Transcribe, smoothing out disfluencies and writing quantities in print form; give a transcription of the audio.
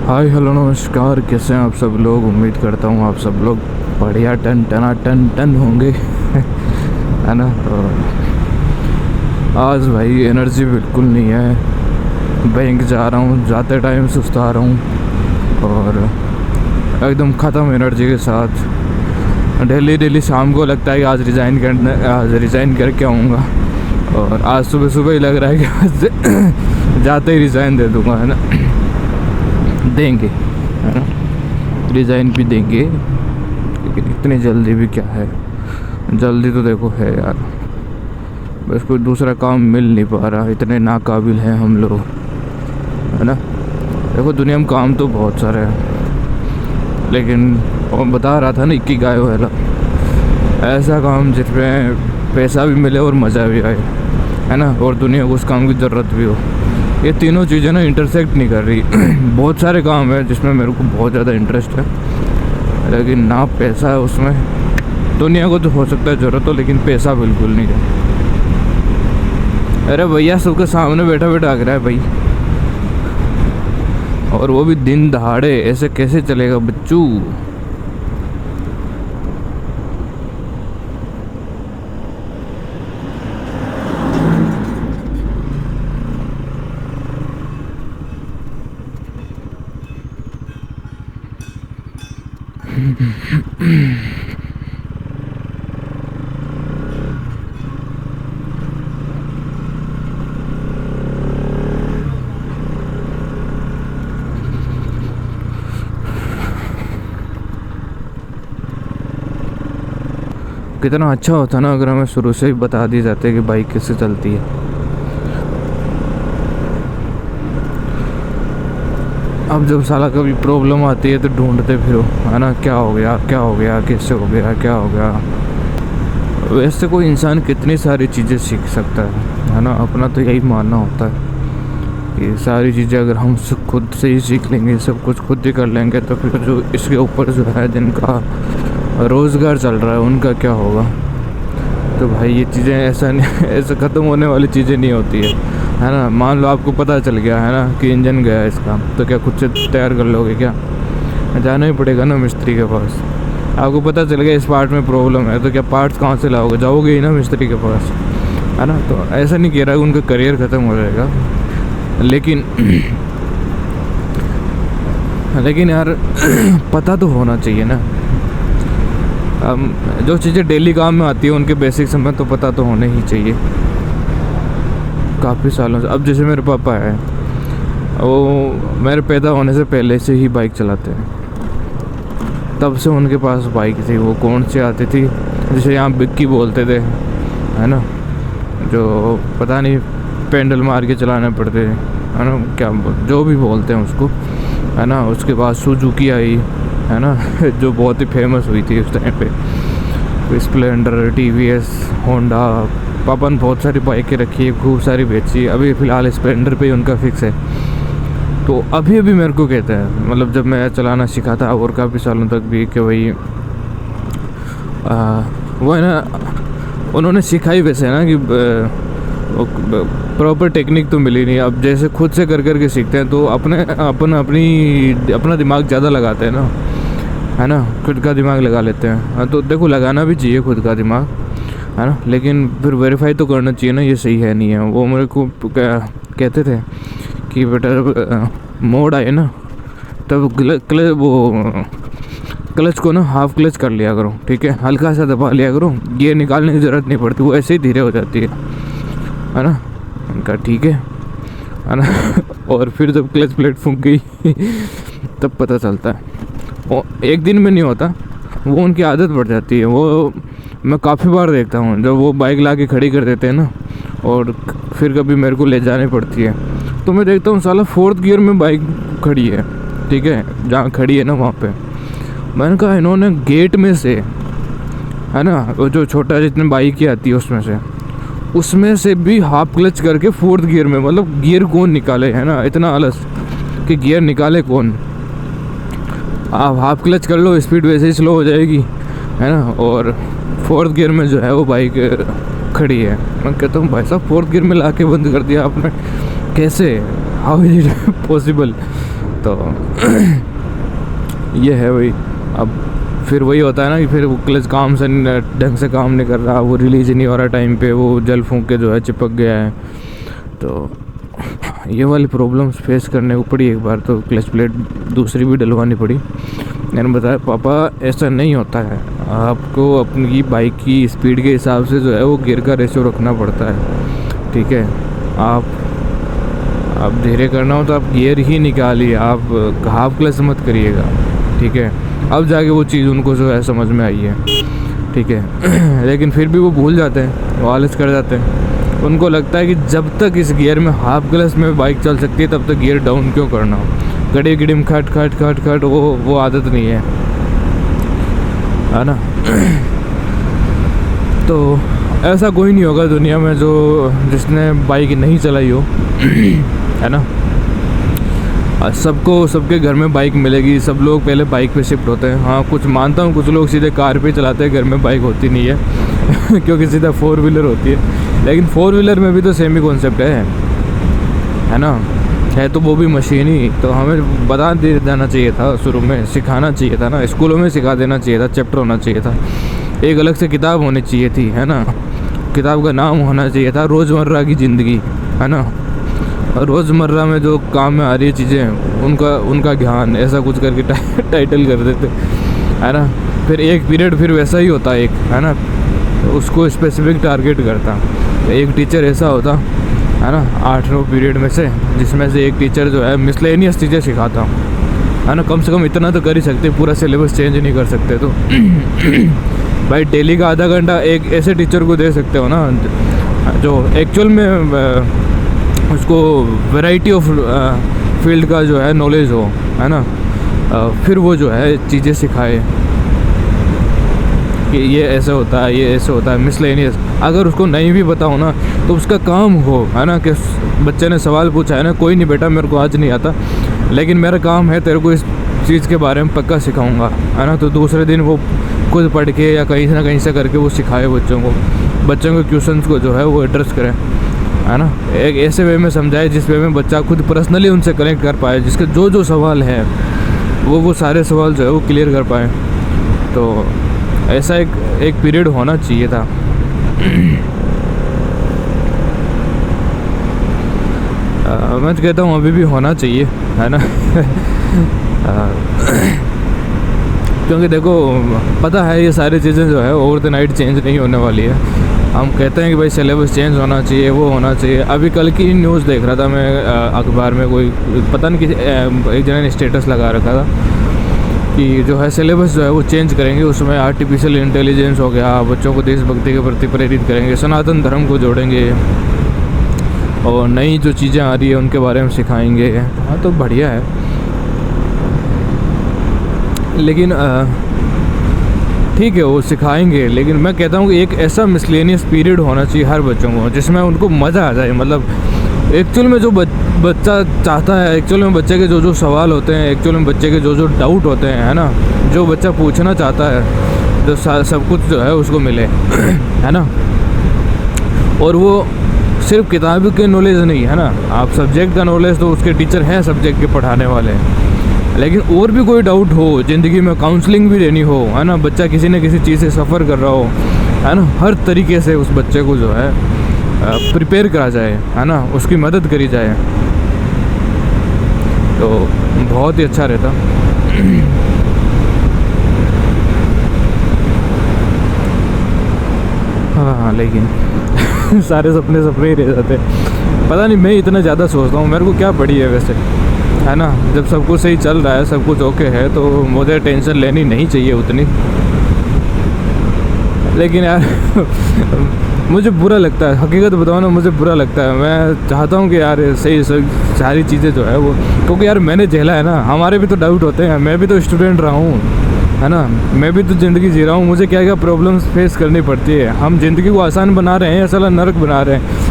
Hi hello नमस्कार, कैसे हैं आप सब लोग। उम्मीद करता हूँ आप सब लोग बढ़िया टन टना टन टन होंगे है ना। तो आज भाई एनर्जी बिल्कुल नहीं है। बैंक जा रहा हूँ, जाते टाइम सुस्ता रहा हूँ और एकदम ख़त्म एनर्जी के साथ। डेली शाम को लगता है कि आज रिज़ाइन करके आऊँगा और आज सुबह सुबह ही लग रहा है कि आज जाते ही रिज़ाइन दे दूँगा, है ना। देंगे, है ना, डिज़ाइन भी देंगे, लेकिन इतनी जल्दी भी क्या है। जल्दी तो देखो है यार, बस कोई दूसरा काम मिल नहीं पा रहा, इतने नाकाबिल हैं हम लोग, है ना। देखो दुनिया में काम तो बहुत सारे हैं, लेकिन वो बता रहा था ना इकिगाई वाला, ऐसा काम जिसमें पैसा भी मिले और मज़ा भी आए, है ना, और दुनिया को उस काम की ज़रूरत भी हो। ये तीनों चीज़ें ना इंटरसेक्ट नहीं कर रही। बहुत सारे काम है जिसमें मेरे को बहुत ज़्यादा इंटरेस्ट है, लेकिन ना पैसा है उसमें। दुनिया को तो हो सकता है ज़रूरत हो, लेकिन पैसा बिल्कुल नहीं है। अरे भैया सबके सामने बैठा बैठा आग रहा है भाई, और वो भी दिन दहाड़े। ऐसे कैसे चलेगा बच्चू। कितना अच्छा होता ना अगर हमें शुरू से ही बता दी जाते कि बाइक कैसे चलती है। अब जब साला कभी प्रॉब्लम आती है तो ढूंढते फिरो, है ना, क्या हो गया क्या हो गया, कैसे हो गया क्या हो गया। वैसे कोई इंसान कितनी सारी चीज़ें सीख सकता है ना। अपना तो यही मानना होता है कि सारी चीज़ें अगर हम खुद से ही सीख लेंगे, सब कुछ खुद ही कर लेंगे, तो फिर जो इसके ऊपर जो है जिनका रोज़गार चल रहा है उनका क्या होगा। तो भाई ये चीज़ें ऐसा ख़त्म होने वाली चीज़ें नहीं होती है ना। मान लो आपको पता चल गया है ना कि इंजन गया है इसका, तो क्या खुद से तैयार कर लोगे क्या? जाना ही पड़ेगा ना मिस्त्री के पास। आपको पता चल गया इस पार्ट में प्रॉब्लम है, तो क्या पार्ट्स कहाँ से लाओगे? जाओगे ही ना मिस्त्री के पास, है ना। तो ऐसा नहीं कह रहा कि उनका करियर ख़त्म हो जाएगा, लेकिन यार पता तो होना चाहिए ना। जो चीज़ें डेली काम में आती है उनके बेसिक्स हमें तो पता तो होने ही चाहिए। काफ़ी सालों से, अब जैसे मेरे पापा है, वो मेरे पैदा होने से पहले से ही बाइक चलाते हैं। तब से उनके पास बाइक थी। वो कौन सी आती थी जिसे यहाँ बिक्की बोलते थे, है ना, जो पता नहीं पेंडल मार के चलाने पड़ते, है ना, क्या जो भी बोलते हैं उसको, है ना। उसके बाद सुजुकी आई, है ना, जो बहुत ही फेमस हुई थी उस टाइम पे। Splendor, TVS, Honda. पापा ने बहुत सारी बाइकें रखी है, खूब सारी बेची। अभी फ़िलहाल स्प्लेंडर पे ही उनका फिक्स है। तो अभी मेरे को कहते हैं, मतलब जब मैं चलाना सीखा था और काफ़ी सालों तक भी, कि भाई वो है ना, उन्होंने सिखाई वैसे ना कि प्रॉपर टेक्निक तो मिली नहीं। अब जैसे खुद से कर के सीखते हैं तो अपना दिमाग ज़्यादा लगाते हैं ना, है ना, खुद का दिमाग लगा लेते हैं। हाँ, तो देखो लगाना भी चाहिए खुद का दिमाग, है ना, लेकिन फिर वेरीफाई तो करना चाहिए ना ये सही है नहीं है। वो मेरे को कहते थे कि बेटा मोड़ आए ना तब क्लच को ना हाफ क्लच कर लिया करो, ठीक है, हल्का सा दबा लिया करो, गियर निकालने की ज़रूरत नहीं पड़ती, वो ऐसे ही धीरे हो जाती है ना। उनका ठीक है ना। और फिर जब क्लच प्लेट फूंक गई तब पता चलता है। वो एक दिन में नहीं होता, वो उनकी आदत पड़ जाती है। वो मैं काफ़ी बार देखता हूँ जब वो बाइक ला के खड़ी कर देते हैं ना, और फिर कभी मेरे को ले जानी पड़ती है, तो मैं देखता हूँ साला 4th गियर में बाइक खड़ी है, ठीक है, जहाँ खड़ी है ना वहाँ पे। मैंने कहा इन्होंने गेट में से, है ना, वो जो छोटा जितने बाइक की आती है उसमें से भी हाफ क्लच करके 4th गियर में, मतलब गियर कौन निकाले, है ना, इतना आलस कि गियर निकाले कौन। आप हाफ क्लच कर लो, स्पीड वैसे ही स्लो हो जाएगी, है ना, और 4th गियर में जो है वो बाइक खड़ी है। मैं कहता हूँ भाई साहब 4th गियर में ला के बंद कर दिया आपने, कैसे, हाउ इज इट पॉसिबल। तो ये है भाई। अब फिर वही होता है ना कि फिर वो क्लच काम से ढंग से काम नहीं कर रहा, वो रिलीज नहीं हो रहा टाइम पे, वो जल फूंक के जो है चिपक गया है। तो ये वाली प्रॉब्लम्स फेस करने को पड़ी एक बार, तो क्लच प्लेट दूसरी भी डलवानी पड़ी। मैंने बताया पापा ऐसा नहीं होता है, आपको अपनी बाइक की स्पीड के हिसाब से जो है वो गियर का रेशियो रखना पड़ता है, ठीक है। आप धीरे करना हो तो आप गियर ही निकालिए, आप हाफ क्लच मत करिएगा, ठीक है। अब जाके वो चीज़ उनको जो है समझ में आई है, ठीक है। लेकिन फिर भी वो भूल जाते हैं, वो आलस कर जाते हैं। उनको लगता है कि जब तक इस गियर में हाफ क्लच में बाइक चल सकती है तब तक गियर डाउन क्यों करना, गड़ी गिड़िम खट खट खट खट, वो आदत नहीं है ना। तो ऐसा कोई नहीं होगा दुनिया में जो जिसने बाइक नहीं चलाई हो, है ना। सबको सबके घर में बाइक मिलेगी, सब लोग पहले बाइक पे शिफ्ट होते हैं। हाँ, कुछ मानता हूँ, कुछ लोग सीधे कार पे चलाते हैं, घर में बाइक होती नहीं है क्योंकि सीधा 4 व्हीलर होती है। लेकिन 4 व्हीलर में भी तो सेम ही कॉन्सेप्ट है ना, है तो वो भी मशीन ही। तो हमें बता दे देना चाहिए था शुरू में, सिखाना चाहिए था ना, स्कूलों में सिखा देना चाहिए था, चैप्टर होना चाहिए था, एक अलग से किताब होनी चाहिए थी, है ना। किताब का नाम होना चाहिए था रोज़मर्रा की ज़िंदगी, है ना। रोज़मर्रा में जो काम में आ रही चीज़ें उनका ज्ञान, ऐसा कुछ करके टाइटल कर देते, है ना। फिर एक पीरियड फिर वैसा ही होता एक, है ना, उसको स्पेसिफिक टारगेट करता। एक टीचर ऐसा होता, है ना, 8-9 पीरियड में से, जिसमें से एक टीचर जो है मिसलेनियस चीज़ें सिखाता, है ना। कम से कम इतना तो कर ही सकते, पूरा सिलेबस चेंज नहीं कर सकते तो भाई डेली का आधा घंटा एक ऐसे टीचर को दे सकते हो ना जो एक्चुअल में उसको वैरायटी ऑफ फील्ड का जो है नॉलेज हो, है ना। फिर वो जो है चीज़ें सिखाए कि ये ऐसे होता है, ये ऐसे होता है, मिसलेनियस। अगर उसको नहीं भी बताओ ना तो उसका काम हो, है ना, कि बच्चे ने सवाल पूछा है ना, कोई नहीं बेटा मेरे को आज नहीं आता, लेकिन मेरा काम है तेरे को इस चीज़ के बारे में पक्का सिखाऊंगा, है ना। तो दूसरे दिन वो खुद पढ़ के या कहीं ना कहीं से करके वो सिखाए बच्चों के क्वेश्चंस को जो है वो एड्रेस करें, है ना। एक ऐसे वे में समझाए जिस वे में बच्चा खुद पर्सनली उनसे कनेक्ट कर पाए, जिसके जो सवाल है वो सारे सवाल जो है वो क्लियर कर पाए। तो ऐसा एक पीरियड होना चाहिए था। मैं तो कहता हूँ अभी भी होना चाहिए, है ना। क्योंकि देखो पता है ये सारी चीज़ें जो है ओवर द नाइट चेंज नहीं होने वाली है। हम कहते हैं कि भाई सिलेबस चेंज होना चाहिए, वो होना चाहिए। अभी कल की न्यूज़ देख रहा था मैं अखबार में, कोई पता नहीं किसी एक जने ने स्टेटस लगा रखा था कि जो है सिलेबस जो है वो चेंज करेंगे, उसमें आर्टिफिशियल इंटेलिजेंस हो गया, बच्चों को देशभक्ति के प्रति प्रेरित करेंगे, सनातन धर्म को जोड़ेंगे और नई जो चीज़ें आ रही है उनके बारे में सिखाएंगे। हाँ तो बढ़िया है, लेकिन ठीक है वो सिखाएंगे, लेकिन मैं कहता हूँ कि एक ऐसा मिसलेनियस पीरियड होना चाहिए हर बच्चों को जिसमें उनको मज़ा आ जाए। मतलब एक्चुअल में जो बच्चा चाहता है, एक्चुअल में बच्चे के जो सवाल होते हैं, एक्चुअल में बच्चे के जो डाउट होते हैं, है ना, जो बच्चा पूछना चाहता है, जो सब कुछ जो है उसको मिले, है ना। और वो सिर्फ किताब के नॉलेज नहीं, है ना, आप सब्जेक्ट का नॉलेज तो उसके टीचर हैं सब्जेक्ट के पढ़ाने वाले, लेकिन और भी कोई डाउट हो ज़िंदगी में, काउंसलिंग भी देनी हो, है ना, बच्चा किसी न किसी चीज़ से सफ़र कर रहा हो, है ना, हर तरीके से उस बच्चे को जो है प्रिपेयर करा जाए, है ना, उसकी मदद करी जाए, तो बहुत ही अच्छा रहता। हाँ लेकिन सारे सपने सपने ही रह जाते। पता नहीं मैं इतना ज़्यादा सोचता हूँ, मेरे को क्या पड़ी है वैसे, है ना। जब सब कुछ सही चल रहा है, सब कुछ ओके है, तो मुझे टेंशन लेनी नहीं चाहिए उतनी। लेकिन यार मुझे बुरा लगता है, हकीकत बताओ ना, मुझे बुरा लगता है। मैं चाहता हूँ कि यार सही सारी चीज़ें जो है वो, क्योंकि यार मैंने झेला है ना, हमारे भी तो डाउट होते हैं, मैं भी तो स्टूडेंट रहा हूँ, है ना, मैं भी तो ज़िंदगी जी रहा हूँ, मुझे क्या क्या प्रॉब्लम्स फेस करनी पड़ती है। हम ज़िंदगी को आसान बना रहे हैं या साला नरक बना रहे हैं,